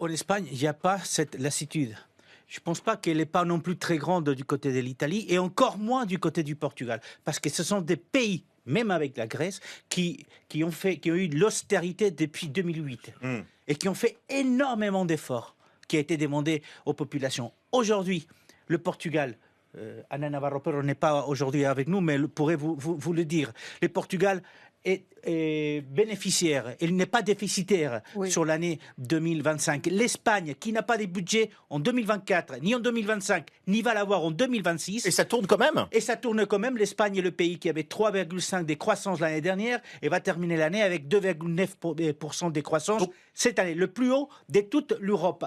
En Espagne, il n'y a pas cette lassitude. Je ne pense pas qu'elle n'est pas non plus très grande du côté de l'Italie et encore moins du côté du Portugal. Parce que ce sont des pays, même avec la Grèce, qui ont eu l'austérité depuis 2008 et qui ont fait énormément d'efforts qui a été demandé aux populations. Aujourd'hui, le Portugal, Ana Navarro Pero n'est pas aujourd'hui avec nous, mais pourrait vous le dire. Le Portugal est bénéficiaire, il n'est pas déficitaire sur l'année 2025. L'Espagne, qui n'a pas de budget en 2024, ni en 2025, ni va l'avoir en 2026. Et ça tourne quand même. Et ça tourne quand même. L'Espagne est le pays qui avait 3,5 de croissance l'année dernière et va terminer l'année avec 2,9% de croissance cette année, le plus haut de toute l'Europe.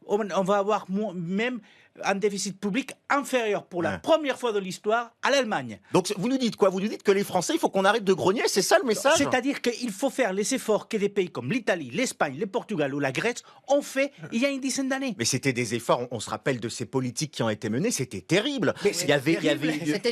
On va avoir même un déficit public inférieur pour la première fois de l'histoire à l'Allemagne. Donc vous nous dites quoi? Vous nous dites que les Français, il faut qu'on arrête de grogner, c'est ça le message? C'est-à-dire qu'il faut faire les efforts que des pays comme l'Italie, l'Espagne, le Portugal ou la Grèce ont fait il y a une dizaine d'années. Mais c'était des efforts, on se rappelle de ces politiques qui ont été menées, c'était terrible.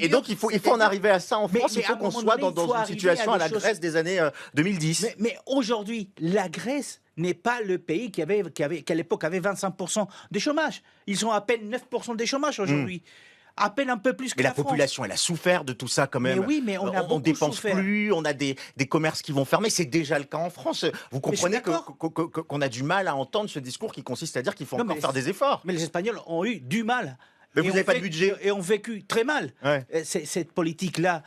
Et donc il faut en arriver à ça en France, il faut qu'on soit dans une situation à la Grèce des années 2010. Mais aujourd'hui, la Grèce n'est pas le pays qui à l'époque avait 25% de chômage. Ils ont à peine 9% de chômage aujourd'hui. À peine un peu plus que mais la la population, elle a souffert de tout ça quand même. Mais oui, mais on dépense souffert. plus, on a des commerces qui vont fermer. C'est déjà le cas en France. Vous comprenez qu'on a du mal à entendre ce discours qui consiste à dire qu'il faut encore faire des efforts. Mais les Espagnols ont eu du mal. Mais vous n'avez pas de budget. Et ont vécu très mal cette politique-là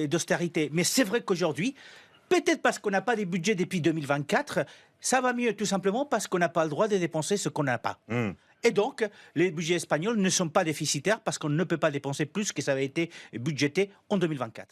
d'austérité. Mais c'est vrai qu'aujourd'hui, peut-être parce qu'on n'a pas de budget depuis 2024, ça va mieux tout simplement parce qu'on n'a pas le droit de dépenser ce qu'on n'a pas. Et donc, les budgets espagnols ne sont pas déficitaires parce qu'on ne peut pas dépenser plus que ça avait été budgété en 2024.